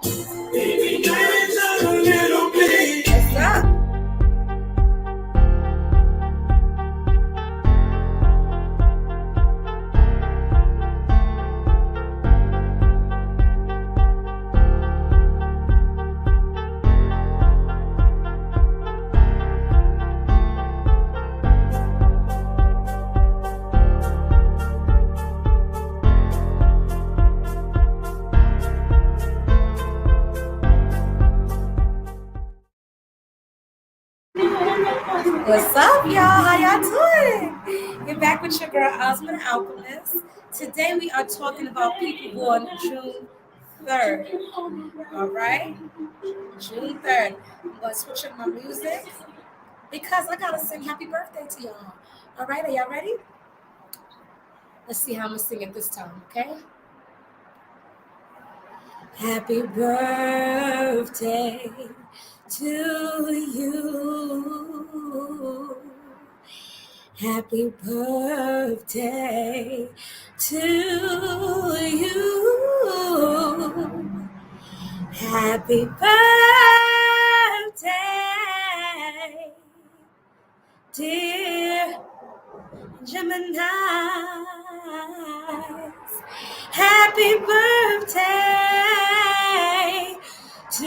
Baby, dance a little bit. What's up? What's up, y'all? How y'all doing? You're back with your girl, Asmaaa the Alchemist. Today we are talking about people born June 3rd. All right? June 3rd. I'm going to switch up my music because I got to sing happy birthday to y'all. All right? Are y'all ready? Let's see how I'm going to sing it this time, okay? Happy birthday to you. Happy birthday to you. Happy birthday, dear Geminis. Happy birthday to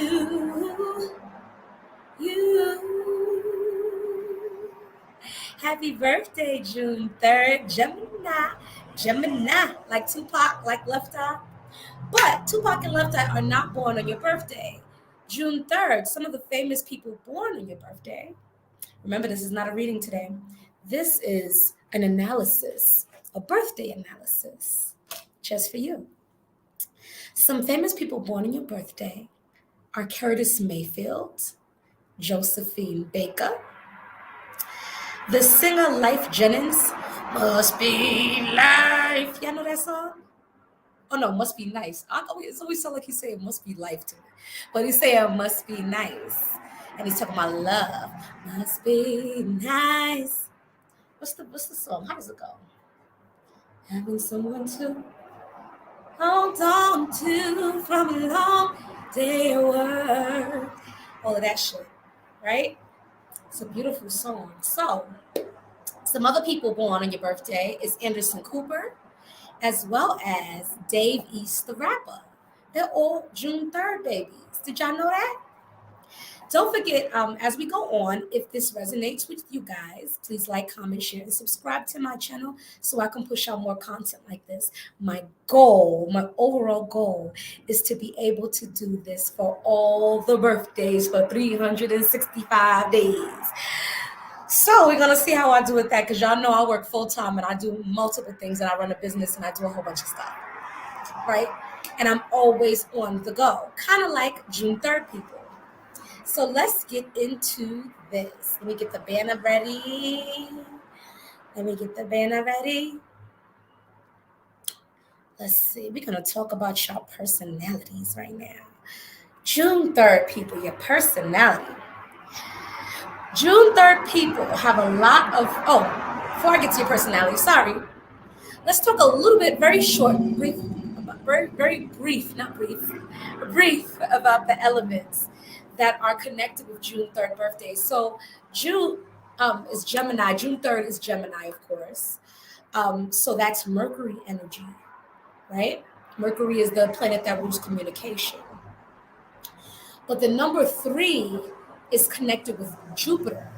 you. Happy birthday, June 3rd, Gemini, like Tupac, like Left Eye. But Tupac and Left Eye are not born on your birthday. June 3rd, some of the famous people born on your birthday. Remember, this is not a reading today. This is an analysis, a birthday analysis, just for you. Some famous people born on your birthday are Curtis Mayfield, Josephine Baker, the singer Life Jennings, Must Be Life. Y'all know that song? Oh no, Must Be Nice. It's always sound like he's saying Must Be Life to me. But he's saying Must Be Nice. And he's talking about love. Must be nice. What's the song? How does it go? Having someone to hold on to from a long day of work. All of that shit, right? It's a beautiful song. So, some other people born on your birthday is Anderson Cooper, as well as Dave East, the rapper. They're all June 3rd babies. Did y'all know that? Don't forget, as we go on, if this resonates with you guys, please like, comment, share, and subscribe to my channel so I can push out more content like this. My overall goal is to be able to do this for all the birthdays for 365 days. So we're going to see how I do with that because y'all know I work full-time and I do multiple things and I run a business and I do a whole bunch of stuff, right? And I'm always on the go, kind of like June 3rd people. So let's get into this. Let me get the banner ready. Let's see. We're going to talk about your personalities right now. June 3rd people, your personality. June 3rd people have a lot of, before I get to your personality, sorry. Let's talk a little bit, brief about the elements that are connected with June 3rd birthdays. So June is Gemini. June 3rd is Gemini, of course. So that's Mercury energy, right? Mercury is the planet that rules communication. But the number 3 is connected with Jupiter,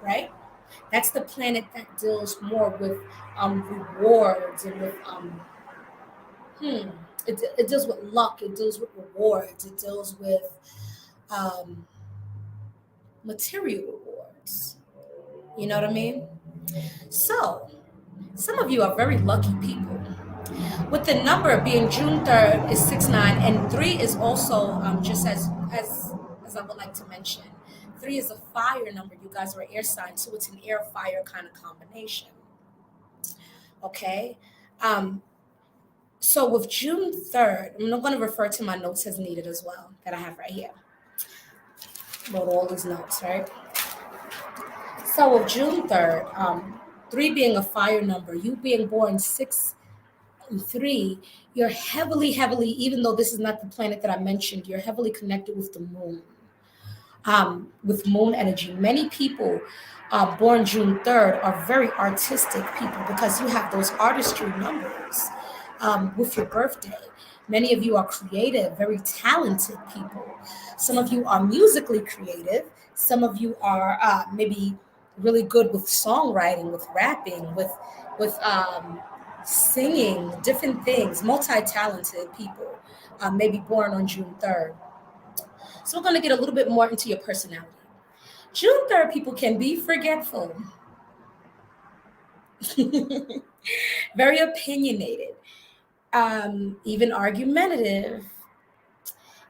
right? That's the planet that deals more with rewards and with it deals with luck, it deals with rewards, it deals with material rewards. You know what I mean? So some of you are very lucky people. With the number being June 3rd is 69, and 3 is also just as I would like to mention. 3 is a fire number. You guys are air signs, so it's an air-fire kind of combination. Okay? So with June 3rd, I'm going to refer to my notes as needed as well that I have right here. Wrote all these notes, right? So with June 3rd, 3 being a fire number, you being born 6 And 3, you're heavily, even though this is not the planet that I mentioned, you're heavily connected with the moon, with moon energy. Many people born June 3rd are very artistic people because you have those artistry numbers with your birthday. Many of you are creative, very talented people. Some of you are musically creative. Some of you are maybe really good with songwriting, with rapping, with singing, different things. Multi-talented people, maybe born on June 3rd. So we're going to get a little bit more into your personality. June 3rd people can be forgetful, very opinionated, even argumentative.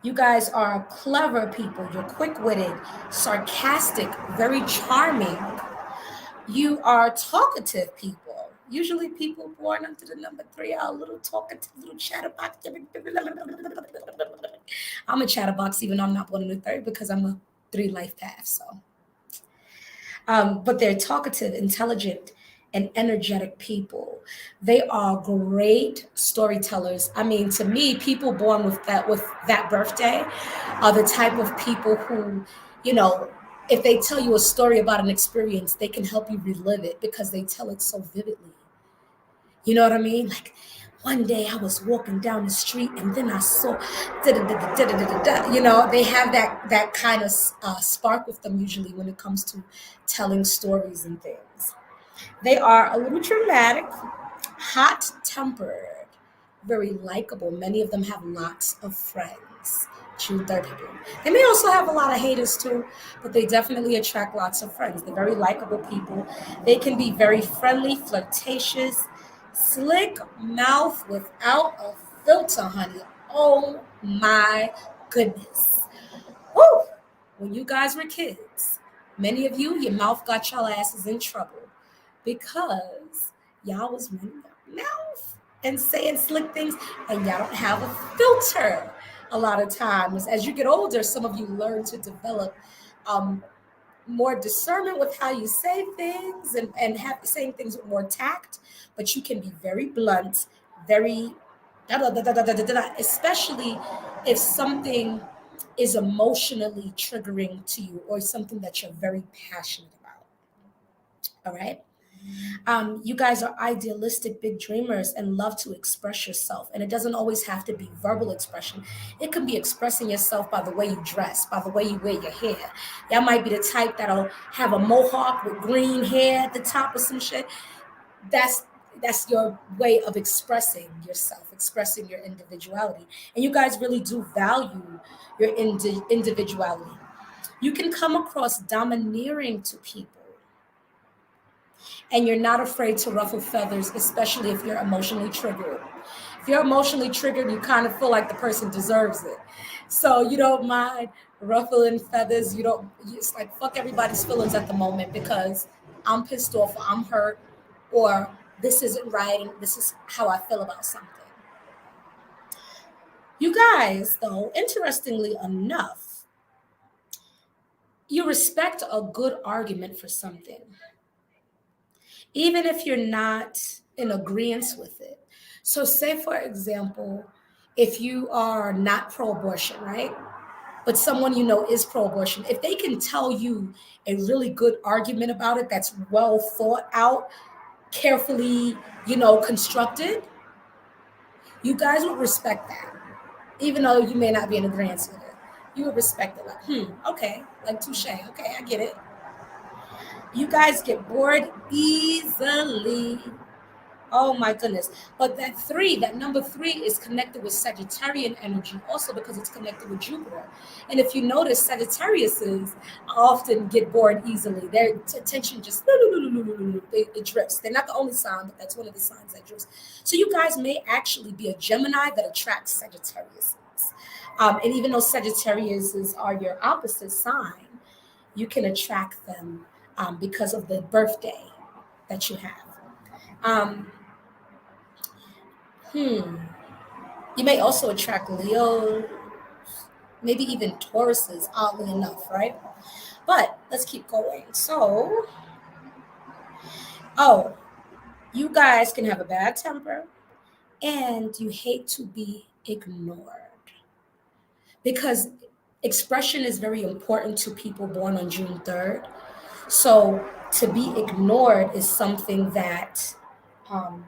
You guys are clever people. You're quick-witted, sarcastic, very charming. You are talkative people. Usually people born under the number 3 are a little talkative, little chatterbox. I'm a chatterbox even though I'm not born in the 3rd because I'm a 3 life path. So but they're talkative, intelligent, and energetic people. They are great storytellers. I mean, to me, people born with that birthday are the type of people who, you know, if they tell you a story about an experience, they can help you relive it because they tell it so vividly. You know what I mean? Like one day I was walking down the street and then I saw, you know, they have that kind of spark with them usually when it comes to telling stories and things. They are a little dramatic, hot tempered, very likable. Many of them have lots of friends. True 3rd people. They may also have a lot of haters too, but they definitely attract lots of friends. They're very likable people. They can be very friendly, flirtatious, slick mouth without a filter, honey. Oh my goodness. Woo! When you guys were kids, many of you, your mouth got y'all asses in trouble because y'all was running your mouth and saying slick things, and y'all don't have a filter. A lot of times, as you get older, some of you learn to develop um, more discernment with how you say things and have saying things with more tact, but you can be very blunt, very da da da da da da da, da, especially if something is emotionally triggering to you or something that you're very passionate about. All right. You guys are idealistic, big dreamers, and love to express yourself. And it doesn't always have to be verbal expression. It can be expressing yourself by the way you dress, by the way you wear your hair. Y'all might be the type that'll have a mohawk with green hair at the top or some shit. That's that's your way of expressing yourself, expressing your individuality. And you guys really do value your individuality. You can come across domineering to people and you're not afraid to ruffle feathers, especially if you're emotionally triggered. If you're emotionally triggered, you kind of feel like the person deserves it. So you don't mind ruffling feathers. You don't, it's like fuck everybody's feelings at the moment because I'm pissed off, or I'm hurt, or this isn't right, and this is how I feel about something. You guys, though, interestingly enough, you respect a good argument for something even if you're not in agreement with it. So, say for example, if you are not pro abortion, right? But someone you know is pro abortion, if they can tell you a really good argument about it that's well thought out, carefully, constructed, you guys would respect that. Even though you may not be in agreement with it, you would respect it. Like, okay, like touche. Okay, I get it. You guys get bored easily. Oh my goodness. But that number 3 is connected with Sagittarian energy also because it's connected with Jupiter. And if you notice, Sagittariuses often get bored easily. Their attention just, it drifts. They're not the only sign, but that's one of the signs that drifts. So you guys may actually be a Gemini that attracts Sagittariuses. And even though Sagittariuses are your opposite sign, you can attract them because of the birthday that you have. Um, You may also attract Leo, maybe even Tauruses, oddly enough, right? But let's keep going. So, oh, you guys can have a bad temper. and you hate to be ignored. Because expression is very important to people born on June 3rd. So to be ignored is something that, um,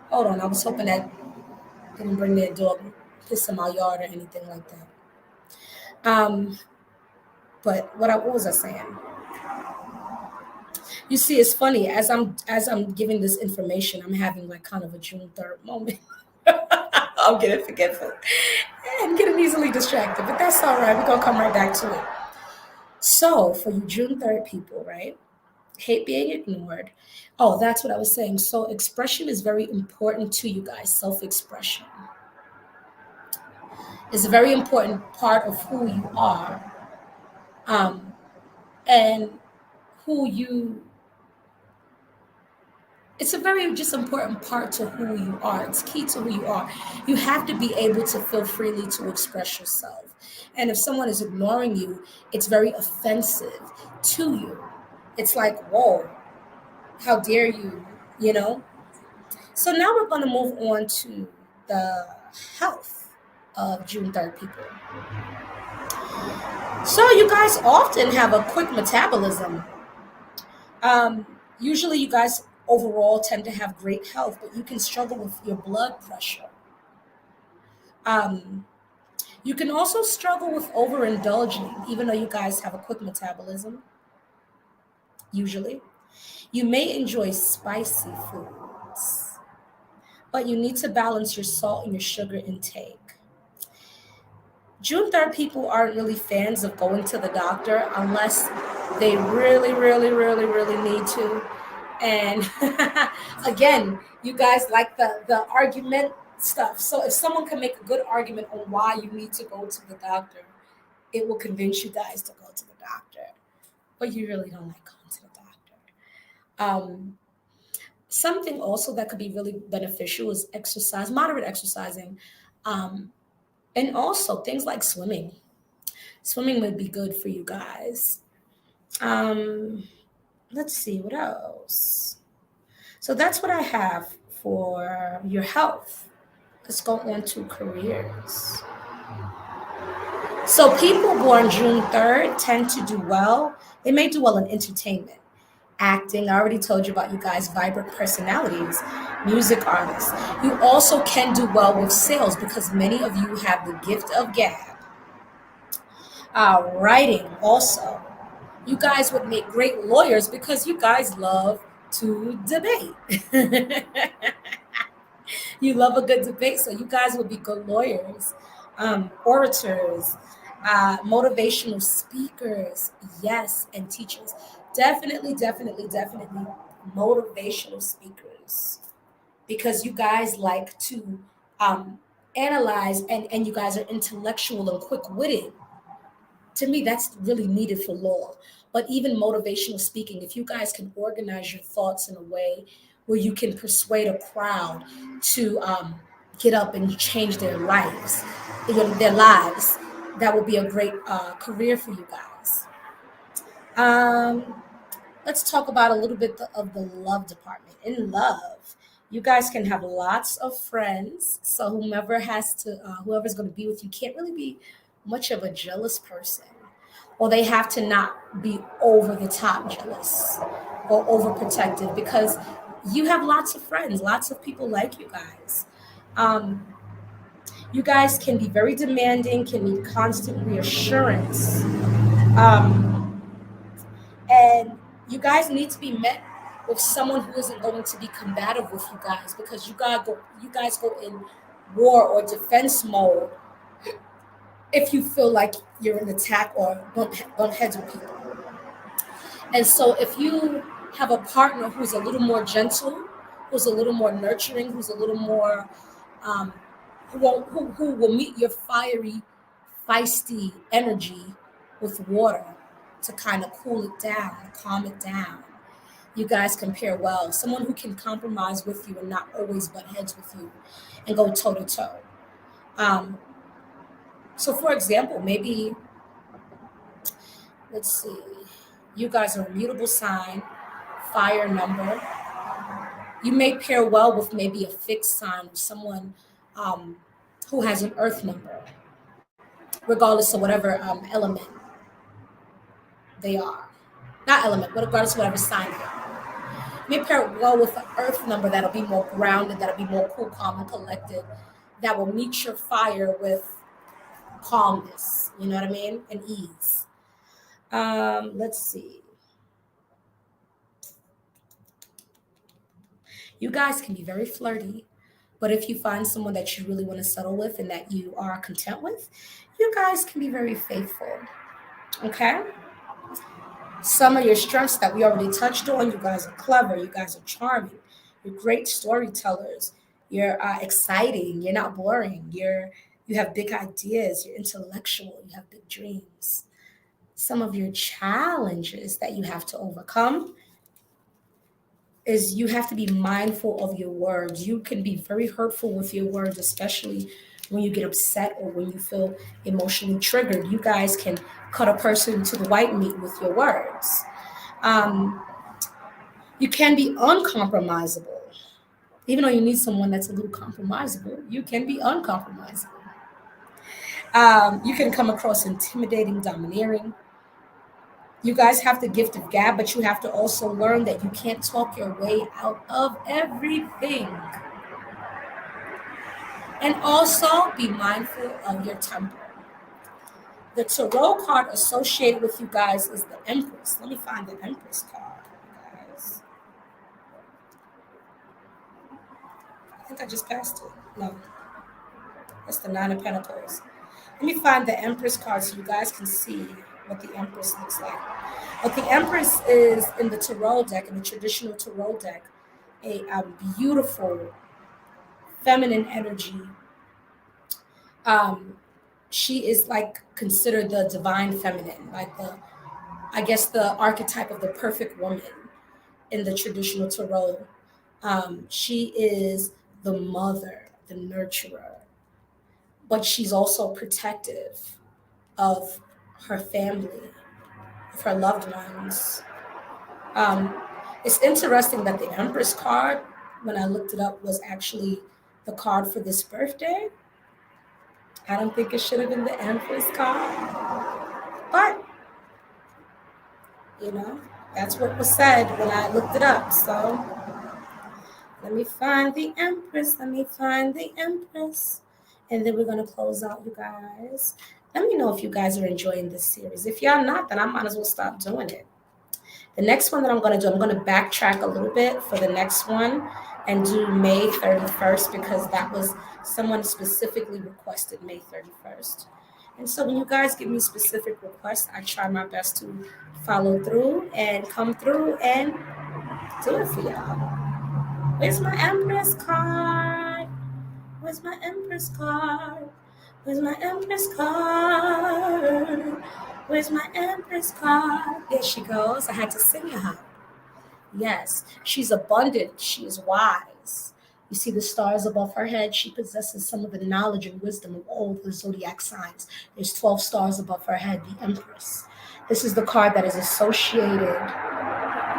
hold on, I was hoping that didn't bring their dog piss in my yard or anything like that. But what was I saying? You see, it's funny as I'm giving this information, I'm having like kind of a June 3rd moment. I'm getting forgetful and getting easily distracted, but that's all right. We're gonna come right back to it. So for you June 3rd people, right? Hate being ignored. Oh, that's what I was saying. So expression is very important to you guys. Self-expression is a very important part of who you are, um, and who you it's a very just important part to who you are. It's key to who you are. You have to be able to feel freely to express yourself. And if someone is ignoring you, it's very offensive to you. It's like, whoa, how dare you, you know? So now we're going to move on to the health of June 3rd people. So you guys often have a quick metabolism. Usually you guys overall tend to have great health, but you can struggle with your blood pressure. Um, you can also struggle with overindulging, even though you guys have a quick metabolism, usually. You may enjoy spicy foods, but you need to balance your salt and your sugar intake. June 3rd people aren't really fans of going to the doctor unless they really, really, really, really need to. And again, you guys like the argument stuff. So if someone can make a good argument on why you need to go to the doctor, it will convince you guys to go to the doctor. But you really don't like going to the doctor. Um, Something also that could be really beneficial is exercise, moderate exercising. Um, and also things like swimming. Swimming would be good for you guys. Um, let's see what else. So that's what I have for your health. Let's go on to careers. So people born June 3rd tend to do well. They may do well in entertainment, acting. I already told you about you guys, vibrant personalities, music artists. You also can do well with sales because many of you have the gift of gab. Writing also. You guys would make great lawyers because you guys love to debate. You love a good debate, so you guys would be good lawyers, orators, motivational speakers, yes, and teachers. Definitely, definitely, definitely motivational speakers because you guys like to analyze and you guys are intellectual and quick-witted. To me, that's really needed for law. But even motivational speaking, if you guys can organize your thoughts in a way where you can persuade a crowd to get up and change their lives, their lives, that would be a great career for you guys. Um, let's talk about a little bit of the love department. In love, you guys can have lots of friends. So whoever's going to be with you can't really be much of a jealous person, or they have to not be over the top jealous or overprotective because you have lots of friends, lots of people like you guys. Um, you guys can be very demanding, can need constant reassurance. Um, and you guys need to be met with someone who isn't going to be combative with you guys because you guys go in war or defense mode if you feel like you're in attack or bump heads with people. And so if you have a partner who's a little more gentle, who's a little more nurturing, who's a little more um, who will meet your fiery, feisty energy with water to kind of cool it down, calm it down. You guys can pair well. Someone who can compromise with you and not always butt heads with you and go toe to toe. So, for example, maybe, let's see, you guys are a mutable sign, fire number. You may pair well with maybe a fixed sign or someone who has an earth number, regardless of whatever element they are. Not element, but regardless of whatever sign they are. You may pair well with an earth number that'll be more grounded, that'll be more cool, calm, and collected, that will meet your fire with calmness, you know what I mean? And ease. Let's see. You guys can be very flirty, but if you find someone that you really want to settle with and that you are content with, you guys can be very faithful. Okay? Some of your strengths that we already touched on, you guys are clever, you guys are charming, you're great storytellers, you're exciting, you're not boring, you have big ideas, you're intellectual, you have big dreams. Some of your challenges that you have to overcome is you have to be mindful of your words. You can be very hurtful with your words, especially when you get upset or when you feel emotionally triggered. You guys can cut a person to the white meat with your words. You can be uncompromisable. Even though you need someone that's a little compromisable, you can be uncompromisable. You can come across intimidating, domineering. You guys have the gift of gab, but you have to also learn that you can't talk your way out of everything. And also be mindful of your temper. The tarot card associated with you guys is the Empress. Let me find the Empress card, guys. I think I just passed it. No, that's the Nine of Pentacles. Let me find the Empress card so you guys can see what the Empress looks like. But the Empress is in the tarot deck, in the traditional tarot deck, a beautiful feminine energy. She is like considered the divine feminine, like the archetype of the perfect woman in the traditional tarot. She is the mother, the nurturer, but she's also protective of her family, of her loved ones. It's interesting that the Empress card, when I looked it up, was actually the card for this birthday. I don't think it should have been the Empress card, but that's what was said when I looked it up. So let me find the Empress. Let me find the Empress. And then we're going to close out, you guys. Let me know if you guys are enjoying this series. If y'all not, then I might as well stop doing it. The next one that I'm going to do, I'm going to backtrack a little bit for the next one and do May 31st because that was someone specifically requested May 31st. And so when you guys give me specific requests, I try my best to follow through and come through and do it for y'all. Where's my Empress card? Where's my Empress card? Where's my Empress card? Where's my Empress card? There she goes. I had to sing her. Yes, she's abundant. She is wise. You see the stars above her head? She possesses some of the knowledge and wisdom of all the zodiac signs. There's 12 stars above her head, the Empress. This is the card that is associated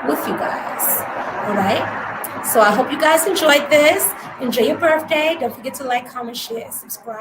with you guys. All right? So I hope you guys enjoyed this. Enjoy your birthday. Don't forget to like, comment, share, and subscribe.